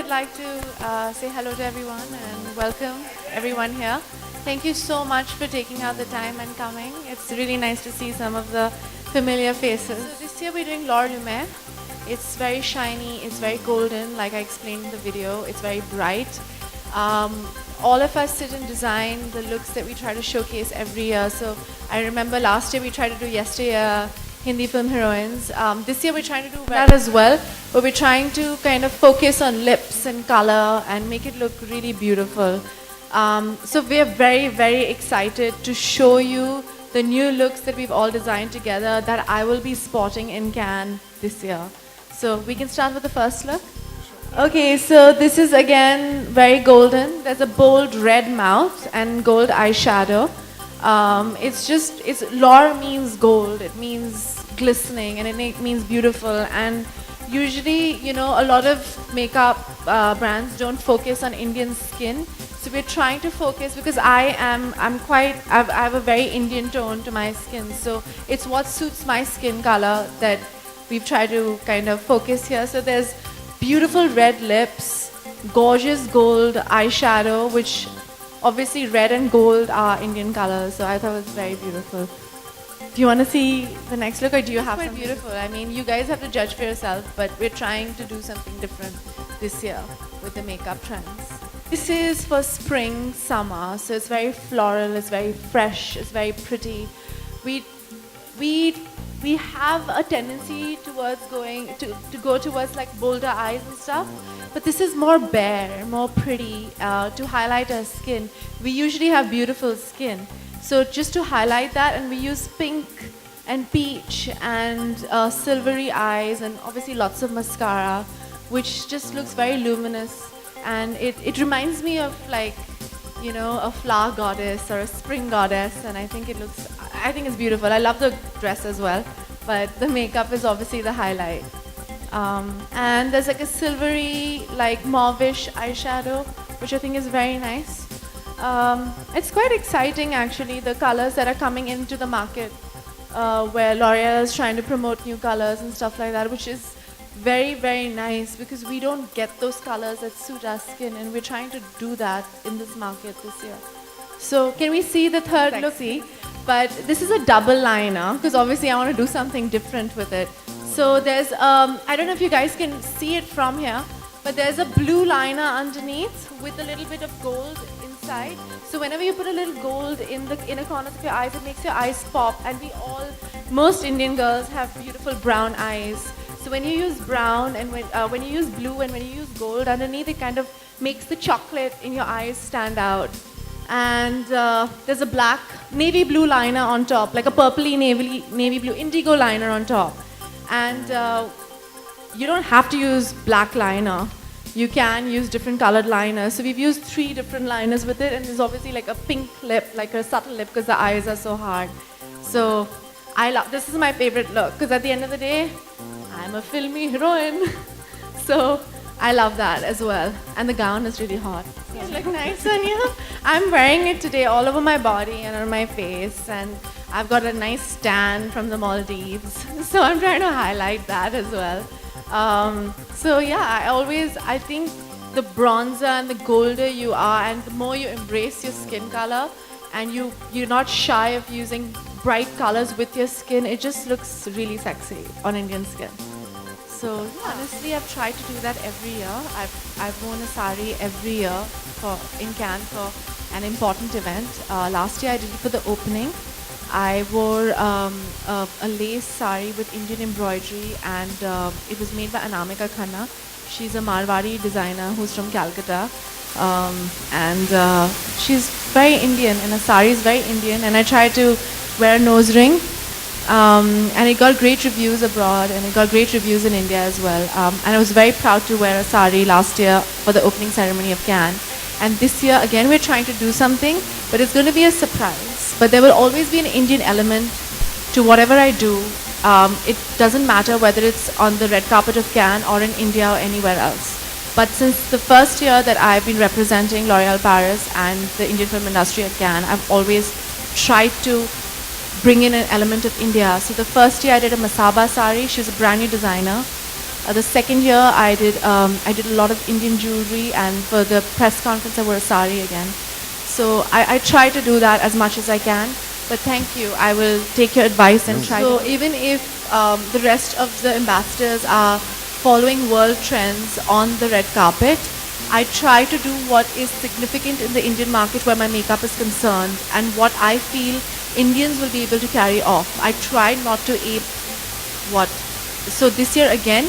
I'd like to say hello to everyone and welcome everyone here. Thank you so much for taking out the time and coming. It's really nice to see some of the familiar faces. So this year we're doing L'Or Lumiere. It's very shiny, it's very golden, like I explained in the video. It's very bright. All of us sit and design the looks that we try to showcase every year. So I remember last year we tried to do yesteryear Hindi film heroines. This year we're trying to do that as well, but we're trying to kind of focus on lips and color and make it look really beautiful. So we're very, very excited to show you the new looks that we've all designed together that I will be sporting in Cannes this year. So we can start with the first look. Okay, so this is again very golden. There's a bold red mouth and gold eyeshadow. L'Or means gold, it means glistening, and it means beautiful. And usually, you know, a lot of makeup brands don't focus on Indian skin. So we're trying to focus because I have a very Indian tone to my skin. So it's what suits my skin color that we've tried to kind of focus here. So there's beautiful red lips, gorgeous gold eyeshadow, which obviously red and gold are Indian colors, so I thought it was very beautiful. Do you want to see the next look, or do you have something? Quite beautiful. I mean, you guys have to judge for yourself, but we're trying to do something different this year with the makeup trends. This is for spring, summer, so it's very floral, it's very fresh, it's very pretty. We have a tendency towards to go towards like bolder eyes and stuff, but this is more bare, more pretty to highlight our skin. We usually have beautiful skin, so just to highlight that, and we use pink and peach and silvery eyes, and obviously lots of mascara, which just looks very luminous, and it reminds me of, like, you know, a flower goddess or a spring goddess, and I think it's beautiful. I love the dress as well, but the makeup is obviously the highlight. And there's like a silvery, like mauvish eyeshadow, which I think is very nice. It's quite exciting actually, the colors that are coming into the market, where L'Oreal is trying to promote new colors and stuff like that, which is very, very nice because we don't get those colors that suit our skin, and we're trying to do that in this market this year. So can we see the third look? But this is a double liner because obviously I want to do something different with it. So there's, I don't know if you guys can see it from here, but there's a blue liner underneath with a little bit of gold inside. So whenever you put a little gold in the inner corners of your eyes, it makes your eyes pop. And most Indian girls have beautiful brown eyes. So when you use brown and when you use blue and when you use gold underneath, it kind of makes the chocolate in your eyes stand out. And there's a black navy blue liner on top, like a purpley navy blue indigo liner on top. And you don't have to use black liner. You can use different colored liners. So we've used 3 different liners with it, and there's obviously like a pink lip, like a subtle lip, because the eyes are so hard. So this is my favorite look, because at the end of the day, I'm a filmy heroine. So I love that as well. And the gown is really hot. You look nice on you. I'm wearing it today all over my body and on my face, and I've got a nice tan from the Maldives. So I'm trying to highlight that as well. So yeah, I think the bronzer and the golder you are, and the more you embrace your skin color, and you're not shy of using bright colors with your skin, it just looks really sexy on Indian skin. So honestly, I've tried to do that every year. I've worn a sari every year in Cannes for an important event. Last year I did it for the opening. I wore a lace sari with Indian embroidery, and it was made by Anamika Khanna. She's a Marwari designer who's from Calcutta, and she's very Indian, and her sari is very Indian. And I tried to wear a nose ring. And it got great reviews abroad, and it got great reviews in India as well. And I was very proud to wear a sari last year for the opening ceremony of Cannes. And this year, again, we're trying to do something, but it's going to be a surprise. But there will always be an Indian element to whatever I do. It doesn't matter whether it's on the red carpet of Cannes or in India or anywhere else. But since the first year that I've been representing L'Oréal Paris and the Indian film industry at Cannes, I've always tried to bring in an element of India. So the first year I did a Masaba sari. She's a brand new designer. The second year, I did a lot of Indian jewelry, and for the press conference, I wore a sari again. So I try to do that as much as I can. But thank you. I will take your advice and try. So even if the rest of the ambassadors are following world trends on the red carpet, I try to do what is significant in the Indian market where my makeup is concerned and what I feel Indians will be able to carry off. I try not to ape what. So this year again,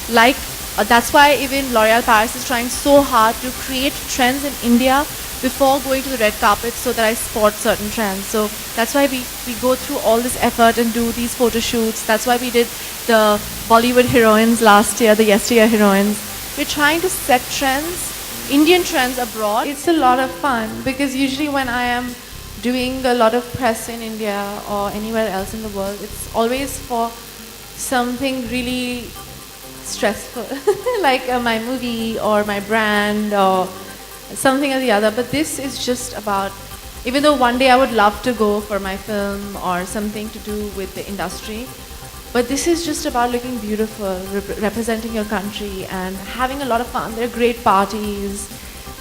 like that's why even L'Oreal Paris is trying so hard to create trends in India before going to the red carpet so that I spot certain trends. So that's why we go through all this effort and do these photo shoots. That's why we did the Bollywood heroines last year, the yesteryear heroines. We're trying to set trends, Indian trends abroad. It's a lot of fun because usually when I am doing a lot of press in India or anywhere else in the world, it's always for something really stressful, like my movie or my brand or something or the other. But this is just about, even though one day I would love to go for my film or something to do with the industry, but this is just about looking beautiful, representing your country and having a lot of fun. There are great parties.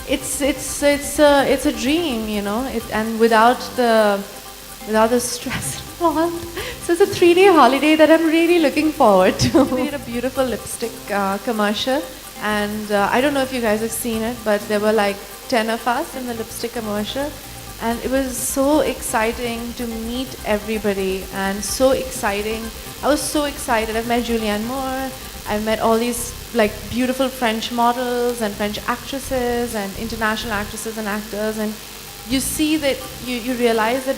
It's a dream, you know, and without the stress involved. So it's a 3-day holiday that I'm really looking forward to. We did a beautiful lipstick commercial, and I don't know if you guys have seen it, but there were like 10 of us in the lipstick commercial, and it was so exciting to meet everybody and so exciting. I was so excited. I've met Julianne Moore. I've met all these like beautiful French models and French actresses and international actresses and actors, and you see that you realize that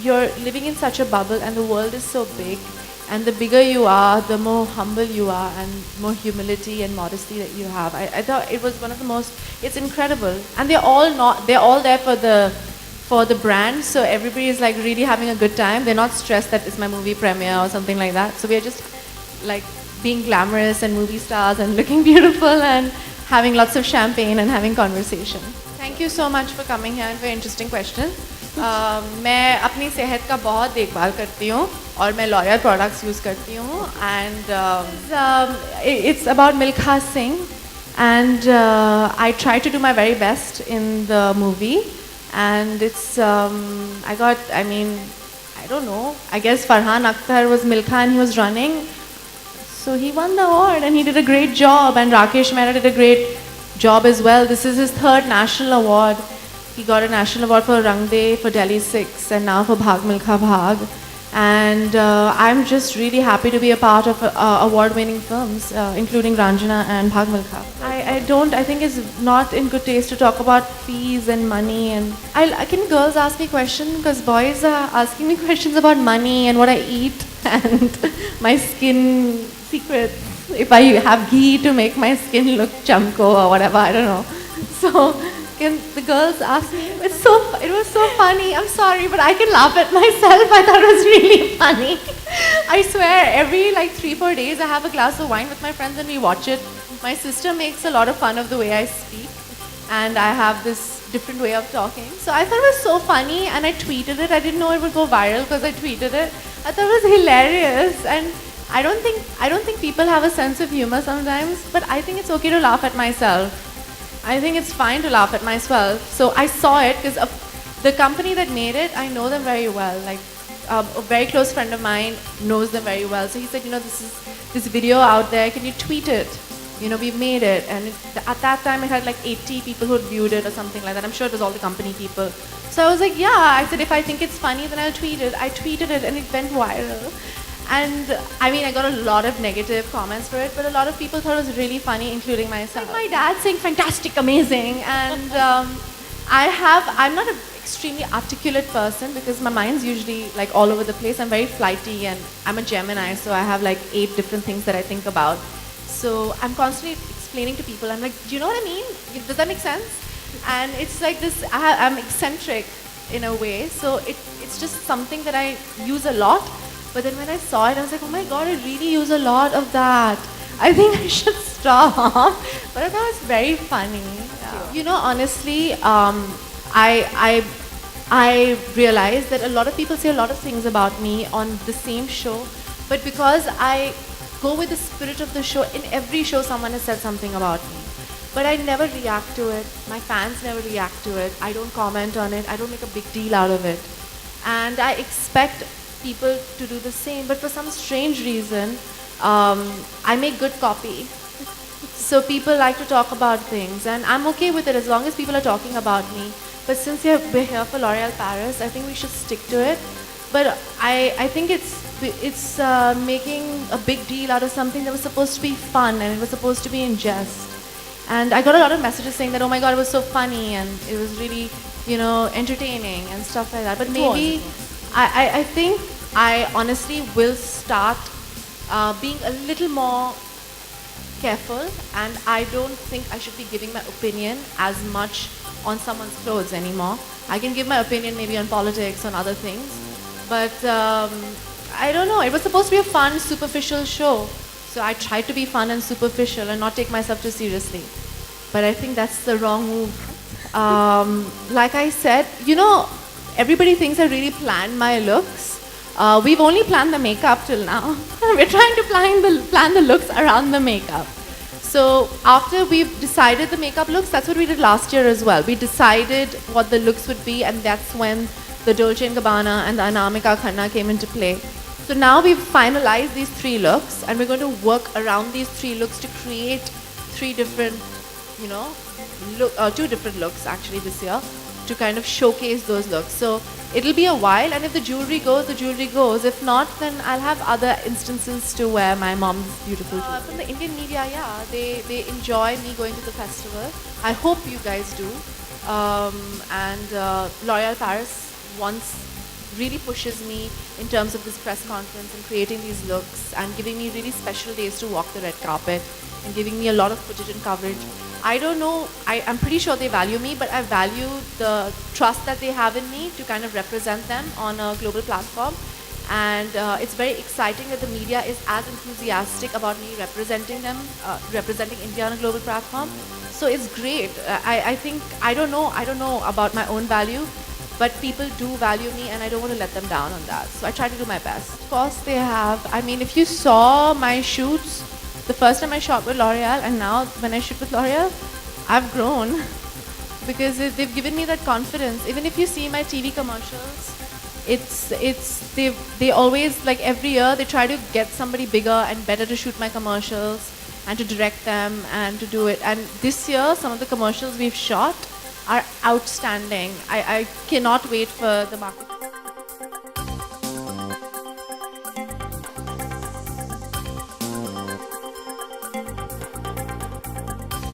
you're living in such a bubble and the world is so big, and the bigger you are, the more humble you are and more humility and modesty that you have. I thought it was one of the most, it's incredible. And they're all there for the brand, so everybody is like really having a good time. They're not stressed that it's my movie premiere or something like that. So we're just like being glamorous and movie stars and looking beautiful and having lots of champagne and having conversation. Thank you so much for coming here and for interesting questions. मैं अपनी सेहत का बहुत देखभाल करती हूँ और मैं L'Oreal products use करती हूँ, and it's about Milkha Singh, and I try to do my very best in the movie, and it's I don't know, I guess Farhan Akhtar was Milkha and he was running, so he won the award and he did a great job, and Rakesh Mehra did a great job as well. This is his 3rd national award. He got a national award for Rang De, for Delhi 6, and now for Bhag Milkha Bhag. And I'm just really happy to be a part of award-winning films, including Ranjana and Bhag Milkha. I think it's not in good taste to talk about fees and money. And can girls ask me questions? Because boys are asking me questions about money and what I eat and my skin secrets. If I have ghee to make my skin look chamko or whatever, I don't know. So can the girls ask me? It was so funny. I'm sorry, but I can laugh at myself. I thought it was really funny. I swear, every like 3-4 days, I have a glass of wine with my friends and we watch it. My sister makes a lot of fun of the way I speak, and I have this different way of talking. So I thought it was so funny, and I tweeted it. I didn't know it would go viral because I tweeted it. I thought it was hilarious, and I don't think people have a sense of humor sometimes, but I think it's okay to laugh at myself. I think it's fine to laugh at myself. So I saw it because the company that made it, I know them very well. Like a very close friend of mine knows them very well. So he said, you know, this video out there, can you tweet it? You know, we've made it. And at that time it had like 80 people who had viewed it or something like that. I'm sure it was all the company people. So I was like, yeah, I said, if I think it's funny, then I'll tweet it. I tweeted it and it went viral. And I mean, I got a lot of negative comments for it, but a lot of people thought it was really funny, including myself. Like my dad saying fantastic, amazing, and I'm not an extremely articulate person because my mind's usually like all over the place. I'm very flighty, and I'm a Gemini, so I have like 8 different things that I think about. So I'm constantly explaining to people. I'm like, do you know what I mean? Does that make sense? And it's like this. I'm eccentric in a way, so it's just something that I use a lot. But then when I saw it, I was like, oh my God, I really use a lot of that. I think I should stop. But I thought it was very funny. Yeah. You know, honestly, I realized that a lot of people say a lot of things about me on the same show. But because I go with the spirit of the show. In every show, someone has said something about me. But I never react to it. My fans never react to it. I don't comment on it. I don't make a big deal out of it. And I expect people to do the same. But for some strange reason, I make good copy. So people like to talk about things. And I'm okay with it as long as people are talking about me. But since we're here for L'Oréal Paris, I think we should stick to it. But I think it's making a big deal out of something that was supposed to be fun and it was supposed to be in jest. And I got a lot of messages saying that, oh my God, it was so funny and it was really, you know, entertaining and stuff like that. But maybe I think I honestly will start being a little more careful, and I don't think I should be giving my opinion as much on someone's clothes anymore. I can give my opinion maybe on politics, on other things. But I don't know, it was supposed to be a fun, superficial show. So I tried to be fun and superficial and not take myself too seriously. But I think that's the wrong move. Like I said, you know, everybody thinks I really planned my looks. We've only planned the makeup till now. We're trying to plan the looks around the makeup. So after we've decided the makeup looks, that's what we did last year as well. We decided what the looks would be, and that's when the Dolce & Gabbana and the Anamika Khanna came into play. So now we've finalized these 3 looks, and we're going to work around these 3 looks to create 3 different, you know, 2 different looks actually this year to kind of showcase those looks. So it'll be a while, and if the jewelry goes, the jewelry goes. If not, then I'll have other instances to wear my mom's beautiful jewelry. From the Indian media, yeah, they enjoy me going to the festival. I hope you guys do. And L'Oréal Paris really pushes me in terms of this press conference and creating these looks and giving me really special days to walk the red carpet and giving me a lot of footage and coverage. I don't know, I'm pretty sure they value me, but I value the trust that they have in me to kind of represent them on a global platform. And it's very exciting that the media is as enthusiastic about me representing them, representing India on a global platform. So it's great. I think, I don't know about my own value, but people do value me and I don't want to let them down on that. So I try to do my best. Of course they have. I mean, if you saw my shoots, the first time I shot with L'Oréal and now when I shoot with L'Oréal, I've grown because they've given me that confidence. Even if you see my TV commercials, they always, like every year, they try to get somebody bigger and better to shoot my commercials and to direct them and to do it. And this year, some of the commercials we've shot are outstanding. I cannot wait for the market.